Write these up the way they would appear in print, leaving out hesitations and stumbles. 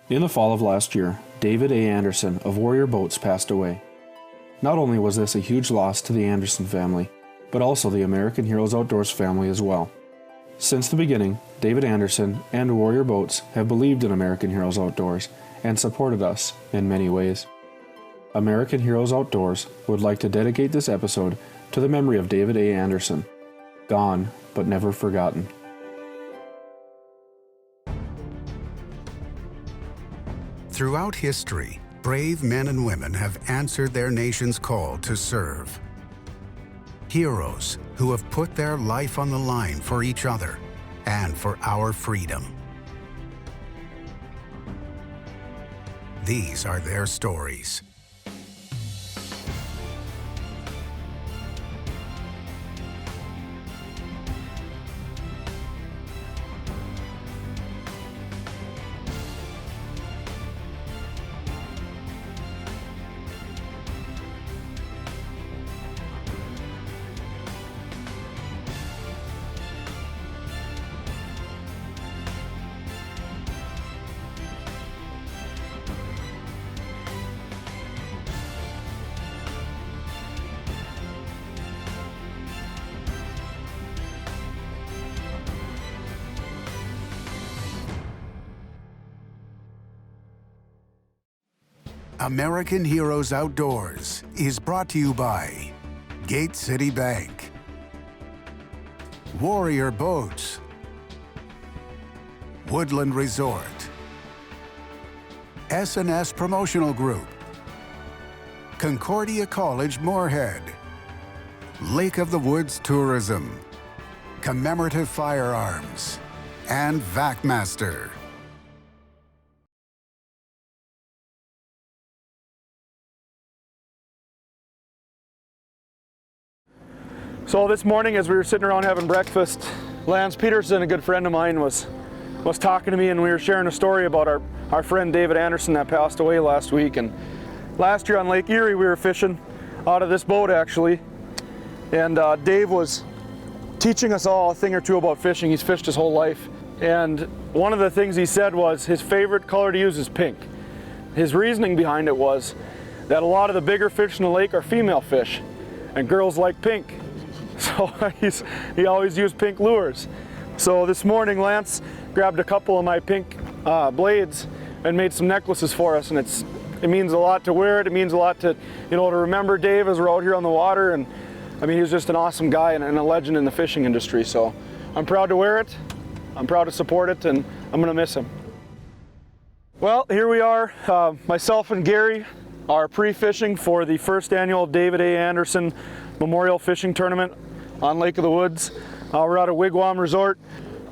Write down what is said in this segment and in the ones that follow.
In the fall of last year, David A. Anderson of Warrior Boats passed away. Not only was this a huge loss to the Anderson family, but also the American Heroes Outdoors family as well. Since the beginning, David Anderson and Warrior Boats have believed in American Heroes Outdoors and supported us in many ways. American Heroes Outdoors would like to dedicate this episode to the memory of David A. Anderson, gone but never forgotten. Throughout history, brave men and women have answered their nation's call to serve. Heroes who have put their life on the line for each other and for our freedom. These are their stories. American Heroes Outdoors is brought to you by Gate City Bank, Warrior Boats, Woodland Resort, S&S Promotional Group, Concordia College Moorhead, Lake of the Woods Tourism, Commemorative Firearms, and VacMaster. So this morning, as we were sitting around having breakfast, Lance Peterson, a good friend of mine, was talking to me, and we were sharing a story about our friend David Anderson that passed away last week. And last year on Lake Erie, we were fishing out of this boat actually, and Dave was teaching us all a thing or two about fishing. He's fished his whole life, and one of the things he said was his favorite color to use is pink. His reasoning behind it was that a lot of the bigger fish in the lake are female fish, and girls like pink. So he always used pink lures. So this morning Lance grabbed a couple of my pink blades and made some necklaces for us, and it means a lot to wear it. It means a lot to, to remember Dave as we're out here on the water. And I mean, he was just an awesome guy and a legend in the fishing industry. So I'm proud to wear it, I'm proud to support it, and I'm gonna miss him. Well, here we are, myself and Gary are pre-fishing for the first annual David A. Anderson Memorial Fishing Tournament on Lake of the Woods. We're out at Wigwam Resort.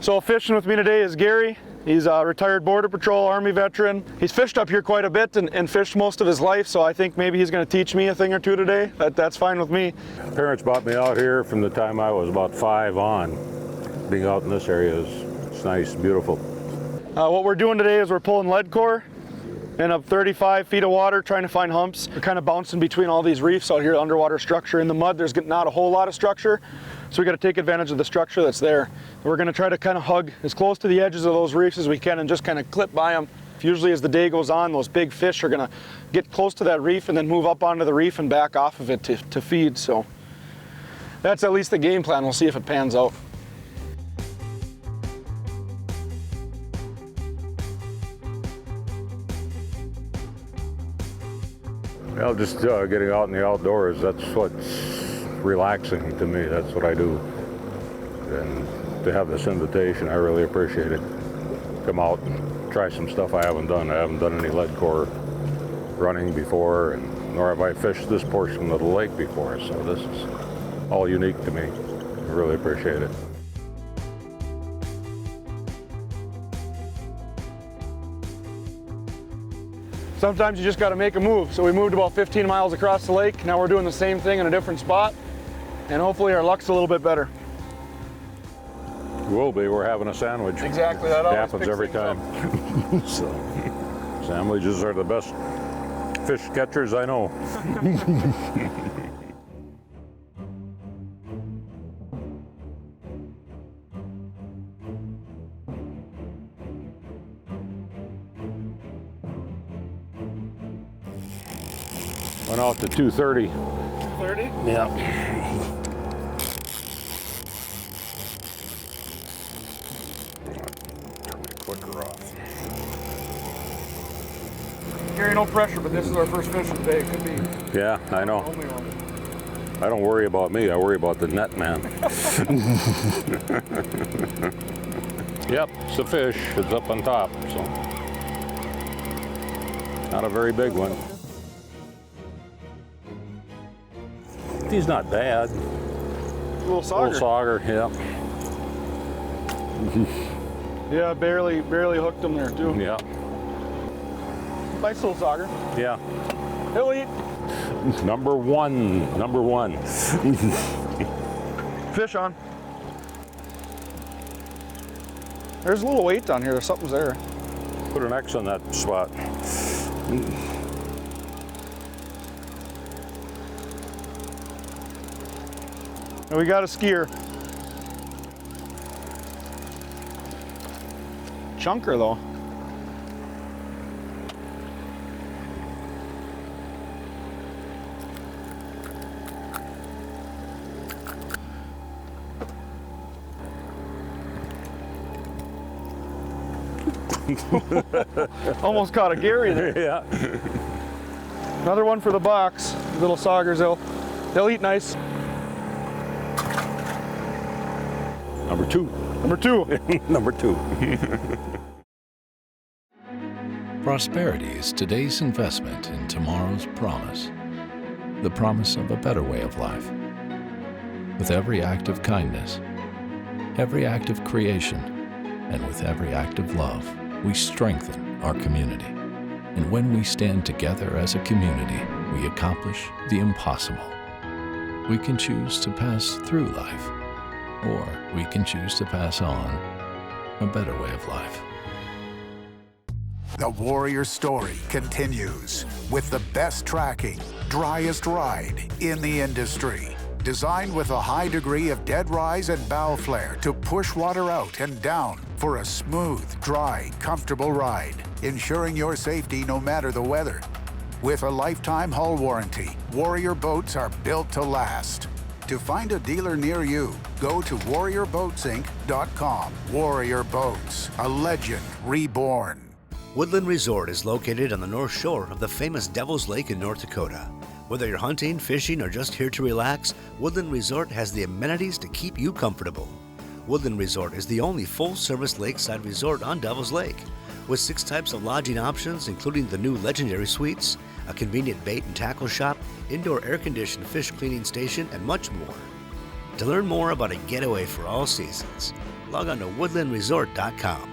So fishing with me today is Gary. He's a retired Border Patrol Army veteran. He's fished up here quite a bit and fished most of his life, so I think maybe he's going to teach me a thing or two today. That's fine with me. Parents brought me out here from the time I was about 5 on. Being out in this area it's nice, beautiful. What we're doing today is we're pulling lead core in up 35 feet of water, trying to find humps. We're kind of bouncing between all these reefs out here, underwater structure. In the mud, there's not a whole lot of structure, so we got to take advantage of the structure that's there. We're going to try to kind of hug as close to the edges of those reefs as we can and just kind of clip by them. Usually as the day goes on, those big fish are going to get close to that reef and then move up onto the reef and back off of it to feed. So that's at least the game plan. We'll see if it pans out. Well, just getting out in the outdoors, that's what's relaxing to me. That's what I do. And to have this invitation, I really appreciate it. Come out and try some stuff I haven't done. I haven't done any lead core running before, and nor have I fished this portion of the lake before. So this is all unique to me. I really appreciate it. Sometimes you just got to make a move. So we moved about 15 miles across the lake. Now we're doing the same thing in a different spot, and hopefully our luck's a little bit better. Will be. We're having a sandwich. Exactly. That It always happens picks every things time. up. So, sandwiches are the best fish catchers I know. Went out to 230. 30? Yeah. Turn my clicker off. Gary, no pressure, but this is our first fish of the day. It could be Yeah, I know. the only one. I don't worry about me, I worry about the net man. Yep, it's a fish. It's up on top, so. Not a very big one. He's not bad. Little sauger. Little sauger, yeah. Yeah, barely hooked him there too. Yeah, Nice little sauger. yeah. He'll eat. Number one. Fish on. There's a little weight down here. Something's there. Put an X on that spot. And we got a skier. Chunker though. Almost caught a Gary there. Yeah. Another one for the box. Little saugers, they'll eat nice. Number two. Number two. Number two. Prosperity is today's investment in tomorrow's promise, the promise of a better way of life. With every act of kindness, every act of creation, and with every act of love, we strengthen our community. And when we stand together as a community, we accomplish the impossible. We can choose to pass through life, or we can choose to pass on a better way of life. The Warrior story continues with the best tracking, driest ride in the industry. Designed with a high degree of dead rise and bow flare to push water out and down for a smooth, dry, comfortable ride, ensuring your safety no matter the weather. With a lifetime hull warranty, Warrior boats are built to last. To find a dealer near you, go to warriorboatsinc.com. Warrior Boats, a legend reborn. Woodland Resort is located on the north shore of the famous Devil's Lake in North Dakota. Whether you're hunting, fishing, or just here to relax, Woodland Resort has the amenities to keep you comfortable. Woodland Resort is the only full-service lakeside resort on Devil's Lake, with 6 types of lodging options, including the new Legendary Suites, a convenient bait and tackle shop, indoor air-conditioned fish cleaning station, and much more. To learn more about a getaway for all seasons, log on to woodlandresort.com.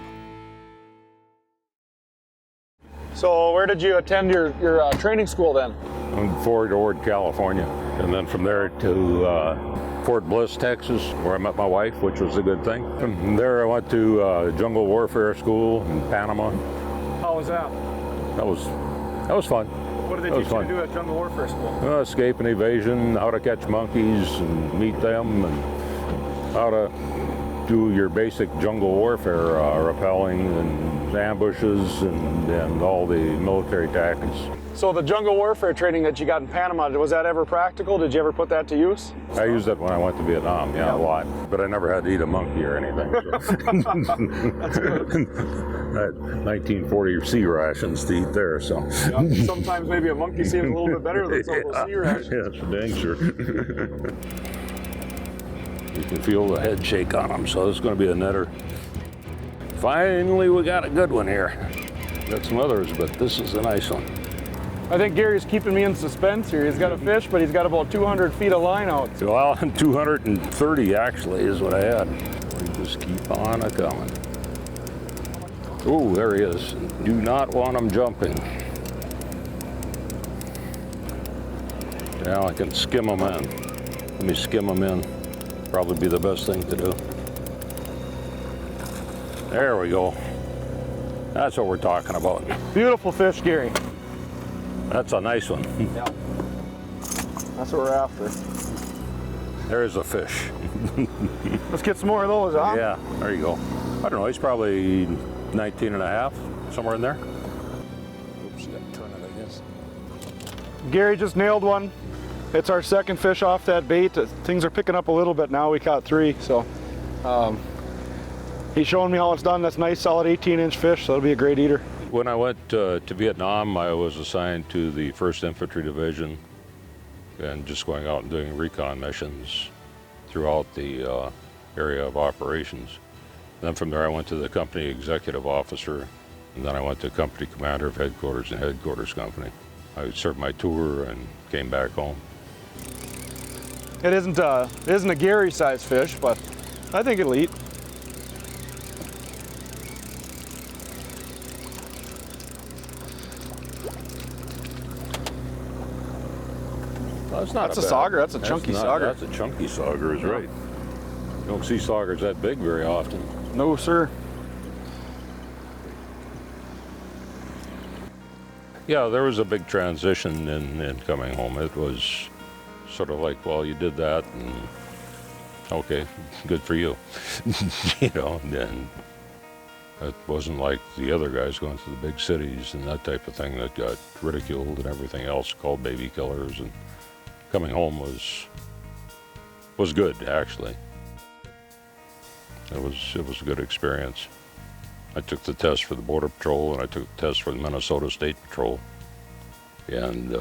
So where did you attend your training school then? In Fort Ord, California. And then from there to Fort Bliss, Texas, where I met my wife, which was a good thing. From there I went to Jungle Warfare School in Panama. How was that? That was fun. What did they teach you to do at Jungle Warfare School? Escape and evasion, how to catch monkeys and meet them, and how to do your basic jungle warfare, rappelling and ambushes and all the military tactics. So the jungle warfare training that you got in Panama, was that ever practical? Did you ever put that to use? I used it when I went to Vietnam, yeah, a lot. But I never had to eat a monkey or anything. So. That's good. I had 1940 sea rations to eat there, so. Yeah, sometimes maybe a monkey seems a little bit better than some of those sea rations. Yeah, it's for dang sure. You can feel the head shake on them, so this is going to be a netter. Finally, we got a good one here. Got some others, but this is a nice one. I think Gary's keeping me in suspense here. He's got a fish, but he's got about 200 feet of line out. Well, 230 actually is what I had. We just keep on a-coming. Oh, there he is. Do not want him jumping. Now I can skim him in. Let me skim him in. Probably be the best thing to do. There we go. That's what we're talking about. Beautiful fish, Gary. That's a nice one. Yeah. That's what we're after. There's a fish. Let's get some more of those, huh? Yeah, there you go. I don't know, he's probably 19 and a half, somewhere in there. Oops, you got to turn it, I guess. Gary just nailed one. It's our second fish off that bait. Things are picking up a little bit now. We caught 3, so he's showing me how it's done. That's nice, solid 18-inch fish, so it'll be a great eater. When I went to Vietnam, I was assigned to the 1st Infantry Division and just going out and doing recon missions throughout the area of operations. Then from there I went to the company executive officer, and then I went to company commander of headquarters and headquarters company. I served my tour and came back home. It isn't a Gary-sized fish, but I think it'll eat. That's a sauger. That's a chunky sauger. That's a chunky sauger, is right. You don't see saugers that big very often. No, sir. Yeah, there was a big transition in coming home. It was sort of like, well, you did that, and okay, good for you. You know, and it wasn't like the other guys going to the big cities and that type of thing that got ridiculed and everything else, called baby killers. And coming home was good, actually. It was a good experience. I took the test for the Border Patrol, and I took the test for the Minnesota State Patrol. And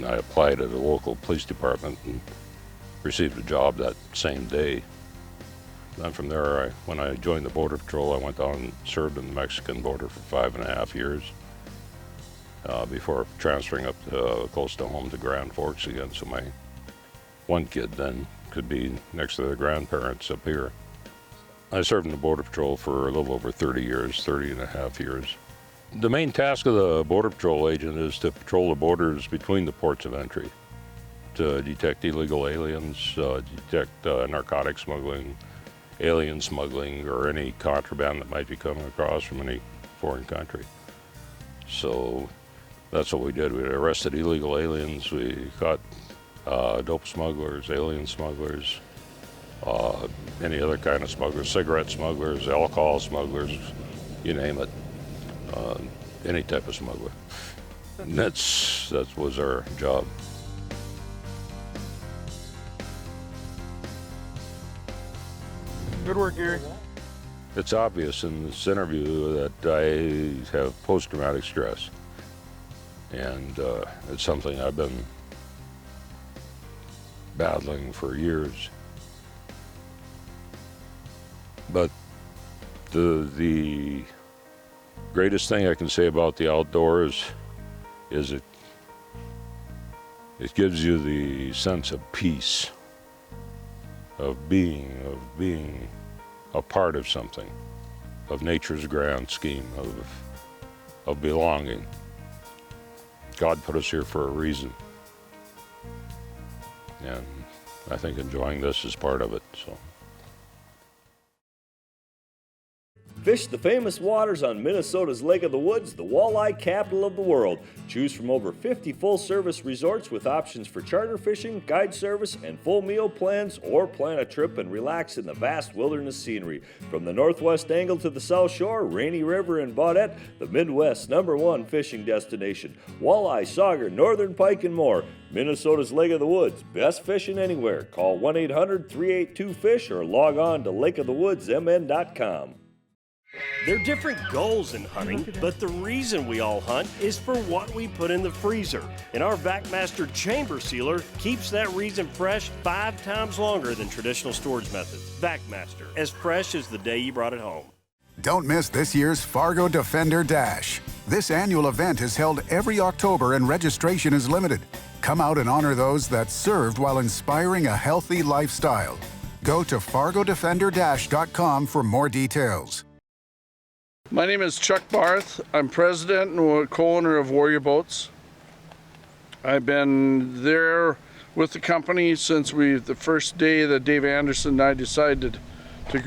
I applied at a local police department and received a job that same day. Then from there, when I joined the Border Patrol, I went down and served in the Mexican border for 5.5 years before transferring up close to home to Grand Forks again, so my one kid then could be next to their grandparents up here. I served in the Border Patrol for a little over 30 years, 30.5 years. The main task of the Border Patrol agent is to patrol the borders between the ports of entry, to detect illegal aliens, detect narcotic smuggling, alien smuggling, or any contraband that might be coming across from any foreign country. So that's what we did. We arrested illegal aliens, we caught dope smugglers, alien smugglers, any other kind of smugglers, cigarette smugglers, alcohol smugglers, you name it, any type of smuggler. And that was our job. Good work, Gary. It's obvious in this interview that I have post-traumatic stress, and it's something I've been battling for years. But the greatest thing I can say about the outdoors is it gives you the sense of peace, of being a part of something, of nature's grand scheme, of belonging. God put us here for a reason, and I think enjoying this is part of it. So. Fish the famous waters on Minnesota's Lake of the Woods, the walleye capital of the world. Choose from over 50 full-service resorts with options for charter fishing, guide service, and full meal plans, or plan a trip and relax in the vast wilderness scenery. From the northwest angle to the south shore, Rainy River and Baudette, the Midwest's #1 fishing destination. Walleye, sauger, northern pike, and more. Minnesota's Lake of the Woods, best fishing anywhere. Call 1-800-382-FISH or log on to lakeofthewoodsmn.com. There are different goals in hunting, but the reason we all hunt is for what we put in the freezer. And our VacMaster chamber sealer keeps that reason fresh 5 times longer than traditional storage methods. VacMaster, as fresh as the day you brought it home. Don't miss this year's Fargo Defender Dash. This annual event is held every October and registration is limited. Come out and honor those that served while inspiring a healthy lifestyle. Go to fargodefenderdash.com for more details. My name is Chuck Barth. I'm president and co-owner of Warrior Boats. I've been there with the company since the first day that Dave Anderson and I decided to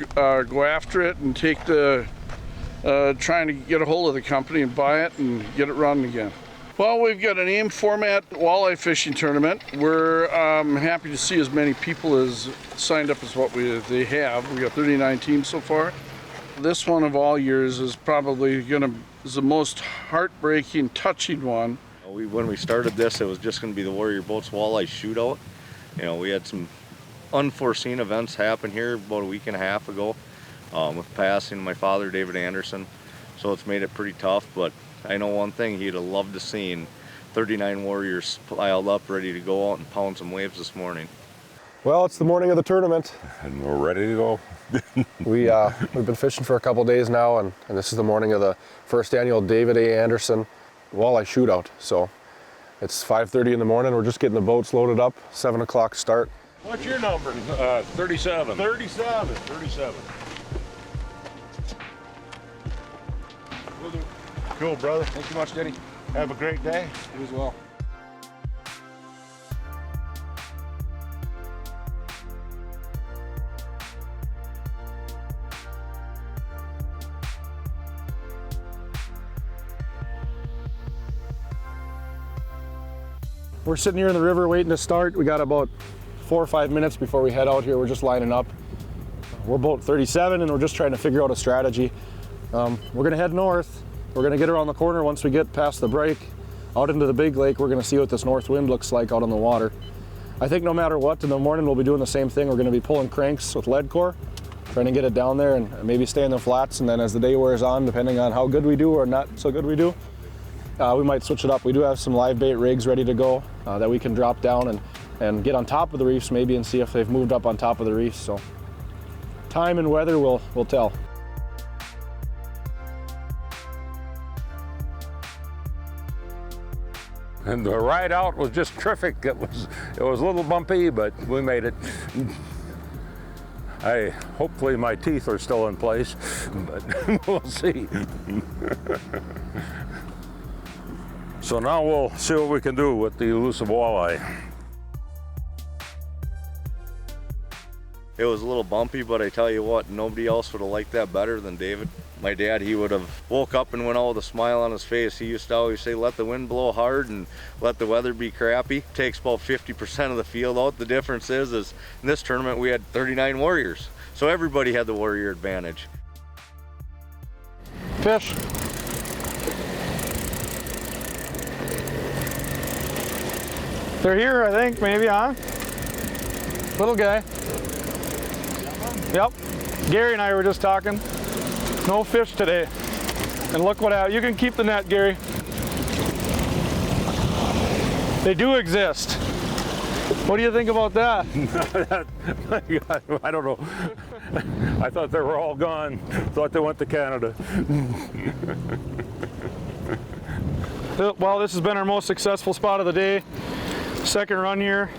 go after it and take trying to get a hold of the company and buy it and get it running again. Well, we've got an AIM format walleye fishing tournament. We're happy to see as many people as signed up as what they have. We got 39 teams so far. This one of all years is probably is the most heartbreaking, touching one. When we started this, it was just going to be the Warrior Boats Walleye Shootout. You know, we had some unforeseen events happen here about a week and a half ago with passing my father, David Anderson. So it's made it pretty tough, but I know one thing, he'd have loved to seen 39 warriors piled up ready to go out and pound some waves this morning. Well, it's the morning of the tournament. And we're ready to go. We've been fishing for a couple days now, and this is the morning of the first annual David A. Anderson Walleye Shootout. So it's 5:30 in the morning. We're just getting the boats loaded up, 7 o'clock start. What's your number? 37. 37. Cool, brother. Thank you much, Denny. Have a great day. You as well. We're sitting here in the river waiting to start. We got about 4 or 5 minutes before we head out here. We're just lining up. We're boat 37 and we're just trying to figure out a strategy. We're gonna head north. We're gonna get around the corner once we get past the break, out into the big lake. We're gonna see what this north wind looks like out on the water. I think no matter what, in the morning we'll be doing the same thing. We're gonna be pulling cranks with lead core, trying to get it down there and maybe stay in the flats, and then as the day wears on, depending on how good we do or not so good we do, we might switch it up. We do have some live bait rigs ready to go that we can drop down and get on top of the reefs maybe and see if they've moved up on top of the reefs. So time and weather will tell. And the ride out was just terrific. It was a little bumpy, but we made it. Hopefully my teeth are still in place, but we'll see. So now we'll see what we can do with the elusive walleye. It was a little bumpy, but I tell you what, nobody else would have liked that better than David. My dad, he would have woke up and went out with a smile on his face. He used to always say, let the wind blow hard and let the weather be crappy. Takes about 50% of the field out. The difference is in this tournament we had 39 warriors. So everybody had the warrior advantage. Fish. They're here, I think, maybe, huh? Little guy. Yep. Gary and I were just talking. No fish today. And look what happened. You can keep the net, Gary. They do exist. What do you think about that? I don't know. I thought they were all gone. Thought they went to Canada. Well, this has been our most successful spot of the day. Second run here,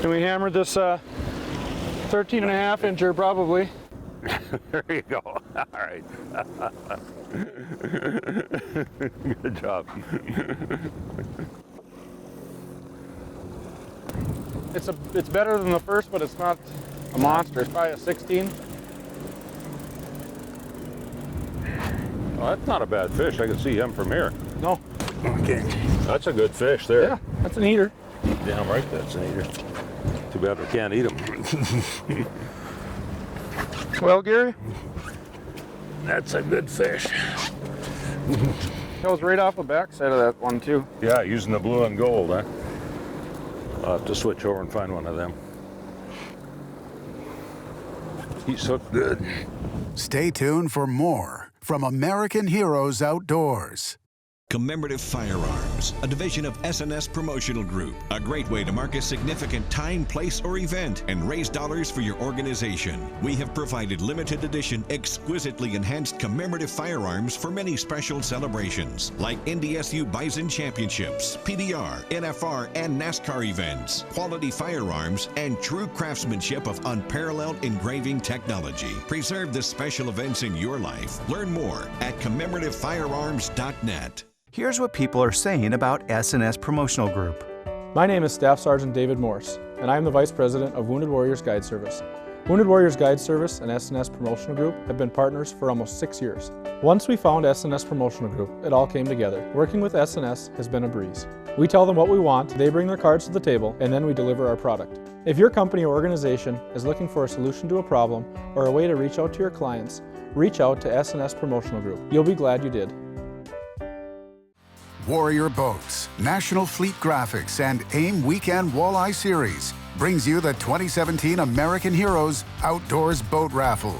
and we hammered this 13 and a half incher probably. There you go. All right. Good job. It's better than the first, but it's not a monster. It's probably a 16. Well, that's not a bad fish. I can see him from here. No. Okay. That's a good fish there. Yeah, that's an eater. Damn right that's an eater. Too bad we can't eat them. Well, Gary? That's a good fish. That was right off the backside of that one, too. Yeah, using the blue and gold, huh? I'll have to switch over and find one of them. He's hooked good. Stay tuned for more from American Heroes Outdoors. Commemorative Firearms, a division of S&S Promotional Group. A great way to mark a significant time, place, or event and raise dollars for your organization. We have provided limited edition, exquisitely enhanced commemorative firearms for many special celebrations, like NDSU Bison Championships, PBR, NFR, and NASCAR events. Quality firearms and true craftsmanship of unparalleled engraving technology. Preserve the special events in your life. Learn more at commemorativefirearms.net. Here's what people are saying about S&S Promotional Group. My name is Staff Sergeant David Morse, and I am the Vice President of Wounded Warriors Guide Service. Wounded Warriors Guide Service and S&S Promotional Group have been partners for almost 6 years. Once we found S&S Promotional Group, it all came together. Working with S&S has been a breeze. We tell them what we want, they bring their cards to the table, and then we deliver our product. If your company or organization is looking for a solution to a problem or a way to reach out to your clients, reach out to S&S Promotional Group. You'll be glad you did. Warrior Boats, National Fleet Graphics, and AIM Weekend Walleye Series brings you the 2017 American Heroes Outdoors Boat Raffle.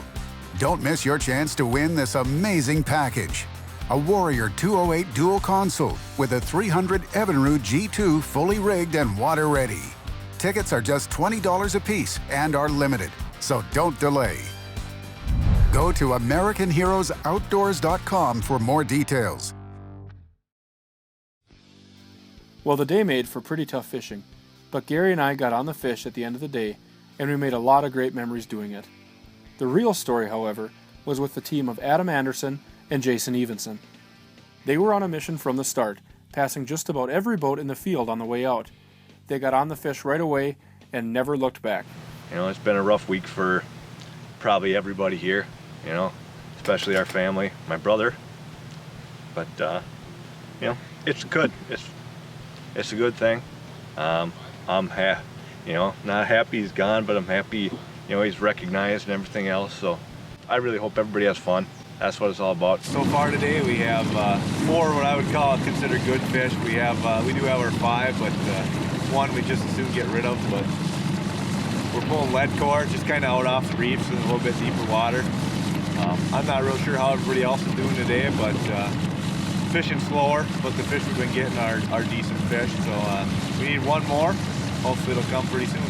Don't miss your chance to win this amazing package. A Warrior 208 dual console with a 300 Evinrude G2 fully rigged and water ready. Tickets are just $20 a piece and are limited, so don't delay. Go to AmericanHeroesOutdoors.com for more details. Well, the day made for pretty tough fishing, but Gary and I got on the fish at the end of the day, and we made a lot of great memories doing it. The real story, however, was with the team of Adam Anderson and Jason Evenson. They were on a mission from the start, passing just about every boat in the field on the way out. They got on the fish right away and never looked back. You know, it's been a rough week for probably everybody here, you know, especially our family, my brother. But, you know, it's good. It's a good thing. I'm you know, not happy he's gone, but I'm happy, you know, he's recognized and everything else. So I really hope everybody has fun. That's what it's all about. So far today we have 4 what I would consider good fish. We do have our 5, but one we just as soon get rid of. But we're pulling lead core, just kind of out off the reefs in a little bit deeper water. I'm not real sure how everybody else is doing today, but fishing slower. But the fish we've been getting are decent fish. So we need one more. Hopefully it'll come pretty soon.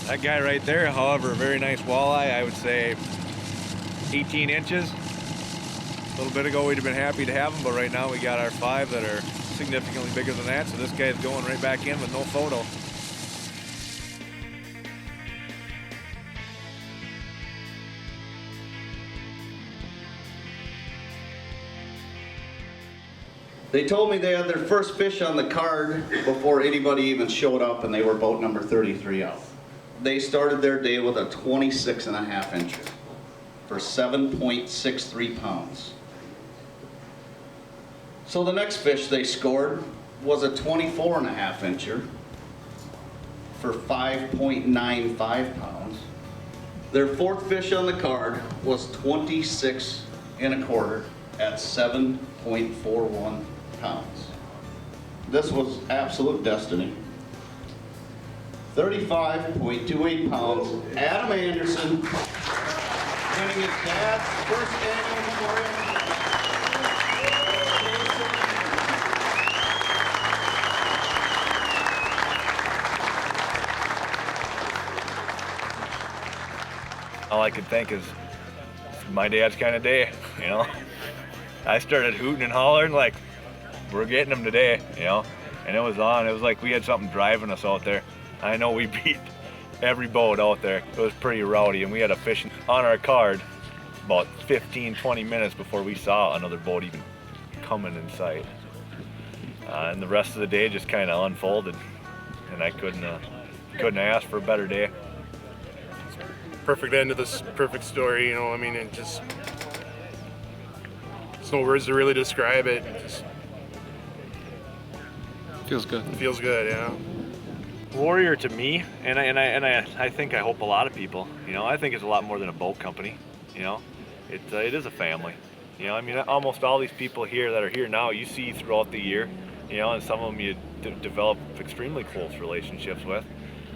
That guy right there, however, a very nice walleye. I would say 18 inches. A little bit ago we'd have been happy to have him, but right now we got our 5 that are significantly bigger than that, so this guy's going right back in with no photo. They told me they had their first fish on the card before anybody even showed up, and they were boat number 33 out. They started their day with a 26.5 incher for 7.63 pounds. So the next fish they scored was a 24.5 incher for 5.95 pounds. Their 4th fish on the card was 26.25 at 7.41 pounds. This was absolute destiny. 35.28 pounds, Adam Anderson, winning his dad's first annual memorial. All I could think is, my dad's kind of day, you know. I started hooting and hollering like, we're getting them today, you know. And it was on. It was like we had something driving us out there. I know we beat every boat out there. It was pretty rowdy, and we had a fish on our card about 15-20 minutes before we saw another boat even coming in sight. And the rest of the day just kind of unfolded, and I couldn't ask for a better day. Perfect end of this perfect story, you know. I mean, it just, there's no words to really describe it. It just feels good. Feels good, yeah. Warrior to me, and I think, I hope a lot of people, you know, I think it's a lot more than a boat company, you know. It is a family, you know. I mean, almost all these people here that are here now, you see throughout the year, you know, and some of them you develop extremely close relationships with.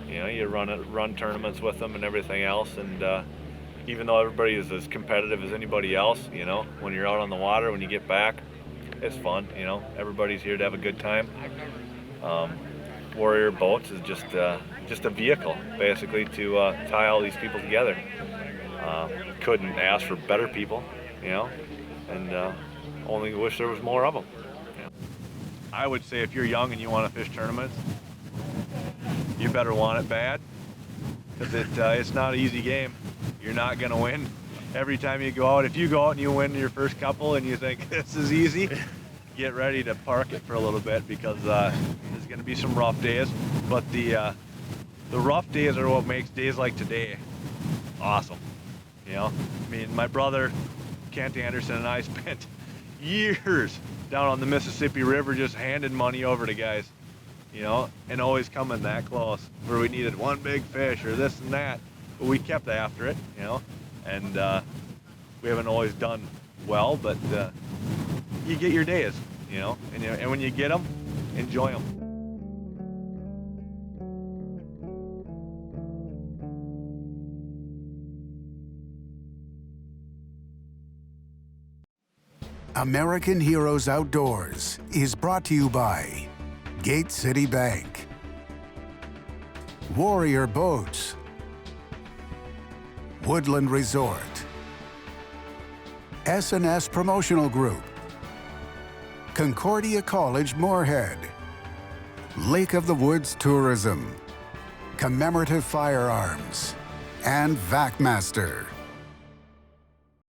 You know, you run tournaments with them and everything else, and even though everybody is as competitive as anybody else, you know, when you're out on the water, when you get back, it's fun, you know. Everybody's here to have a good time. Warrior Boats is just a vehicle, basically, to tie all these people together. Couldn't ask for better people, you know, and only wish there was more of them. I would say if you're young and you want to fish tournaments, you better want it bad, because it's not an easy game. You're not going to win every time you go out. If you go out and you win your first couple and you think this is easy, get ready to park it for a little bit, because there's going to be some rough days. But the rough days are what makes days like today awesome. You know, I mean, my brother Kent Anderson and I spent years down on the Mississippi River just handing money over to guys, you know, and always coming that close where we needed one big fish or this and that, but we kept after it, you know, and we haven't always done well, but you get your days, you know, and when you get them, enjoy them. American Heroes Outdoors is brought to you by Gate City Bank, Warrior Boats, Woodland Resort, S&S Promotional Group, Concordia College Moorhead, Lake of the Woods Tourism, Commemorative Firearms, and VacMaster.